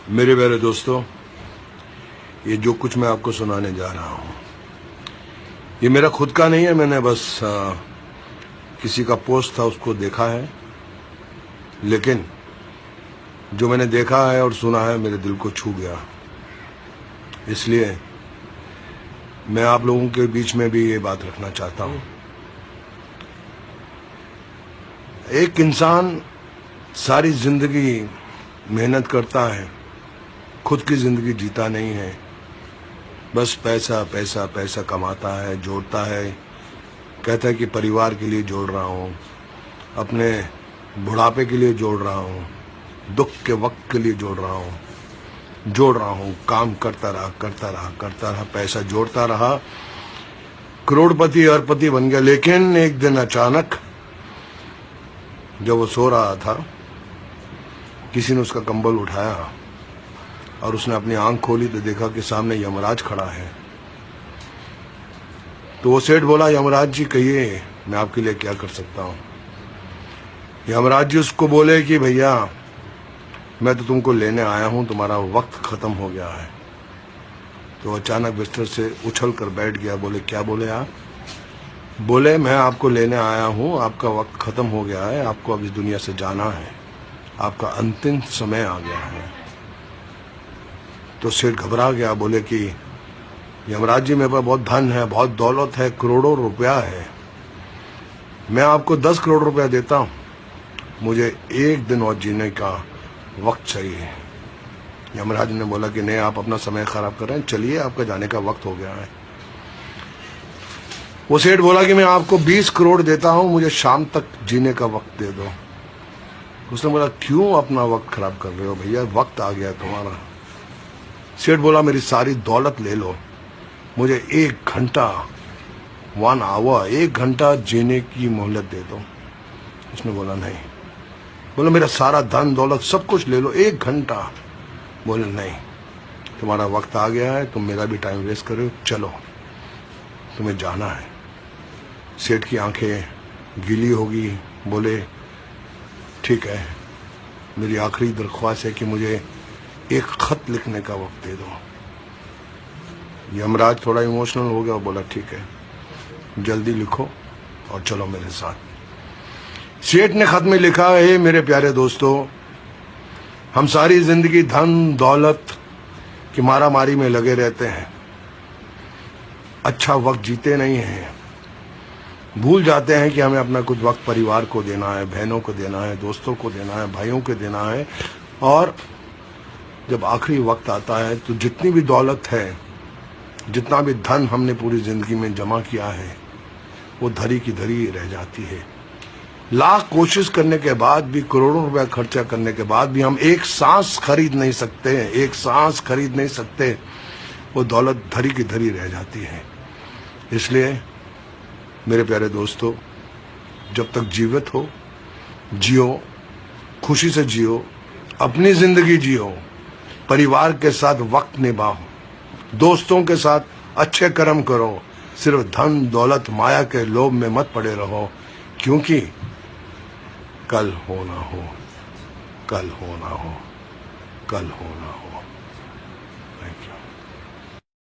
मेरे प्यारे दोस्तों, ये जो कुछ मैं आपको सुनाने जा रहा हूँ ये मेरा खुद का नहीं है। मैंने बस किसी का पोस्ट था उसको देखा है, लेकिन जो मैंने देखा है और सुना है मेरे दिल को छू गया। इसलिए मैं आप लोगों के बीच में भी ये बात रखना चाहता हूँ। एक इंसान सारी जिंदगी मेहनत करता है, खुद की जिंदगी जीता नहीं है, बस पैसा पैसा पैसा कमाता है, जोड़ता है, कहता है कि परिवार के लिए जोड़ रहा हूँ, अपने बुढ़ापे के लिए जोड़ रहा हूँ, दुख के वक्त के लिए जोड़ रहा हूँ, काम करता रहा, पैसा जोड़ता रहा, करोड़पति अरबपति बन गया। लेकिन एक दिन अचानक जब वो सो रहा था, किसी ने उसका कंबल उठाया और उसने अपनी आंख खोली तो देखा कि सामने यमराज खड़ा है। तो वो सेठ बोला, यमराज जी कहिए मैं आपके लिए क्या कर सकता हूँ। यमराज जी उसको बोले कि भैया मैं तो तुमको लेने आया हूँ, तुम्हारा वक्त खत्म हो गया है। तो अचानक बिस्तर से उछल कर बैठ गया। बोले क्या बोले आप? बोले मैं आपको लेने आया हूँ, आपका वक्त खत्म हो गया है, आपको अब इस दुनिया से जाना है, आपका अंतिम समय आ गया है। तो सेठ घबरा गया। बोले कि यमराज जी मेरे पास बहुत धन है, बहुत दौलत है, करोड़ों रुपया है, मैं आपको 10 करोड़ रुपया देता हूँ, मुझे एक दिन और जीने का वक्त चाहिए। यमराज ने बोला कि नहीं, आप अपना समय खराब कर रहे हैं, चलिए आपका जाने का वक्त हो गया है। वो सेठ बोला कि मैं आपको 20 करोड़ देता हूँ, मुझे शाम तक जीने का वक्त दे दो। उसने बोला क्यों अपना वक्त खराब कर रहे हो भैया, वक्त आ गया तुम्हारा। सेठ बोला मेरी सारी दौलत ले लो, मुझे 1 घंटा 1 आवर 1 घंटा जीने की मोहलत दे दो। उसने बोला नहीं। बोला मेरा सारा धन दौलत सब कुछ ले लो, 1 घंटा। बोले नहीं, तुम्हारा वक्त आ गया है, तुम मेरा भी टाइम वेस्ट कर रहे हो, चलो तुम्हें जाना है। सेठ की आंखें गीली होगी। बोले ठीक है, मेरी आखिरी दरख्वास्त है कि मुझे एक खत लिखने का वक्त दे दो। यमराज थोड़ा इमोशनल हो गया और बोला ठीक है, जल्दी लिखो और चलो मेरे साथ। सेठ ने खत में लिखा है, मेरे प्यारे दोस्तों, हम सारी जिंदगी धन दौलत की मारामारी में लगे रहते हैं, अच्छा वक्त जीते नहीं हैं, भूल जाते हैं कि हमें अपना कुछ वक्त परिवार को देना है, बहनों को देना है, दोस्तों को देना है, भाइयों को देना है। और जब आखिरी वक्त आता है तो जितनी भी दौलत है, जितना भी धन हमने पूरी जिंदगी में जमा किया है, वो धरी की धरी रह जाती है। लाख कोशिश करने के बाद भी, करोड़ों रुपया खर्चा करने के बाद भी हम एक सांस खरीद नहीं सकते, एक सांस खरीद नहीं सकते, वो दौलत धरी की धरी रह जाती है। इसलिए मेरे प्यारे दोस्तों, जब तक जीवित हो जियो, खुशी से जियो, अपनी जिंदगी जियो, परिवार के साथ वक्त निभाओ, दोस्तों के साथ अच्छे कर्म करो, सिर्फ धन दौलत माया के लोभ में मत पड़े रहो, क्योंकि कल होना हो, कल होना हो, कल होना हो।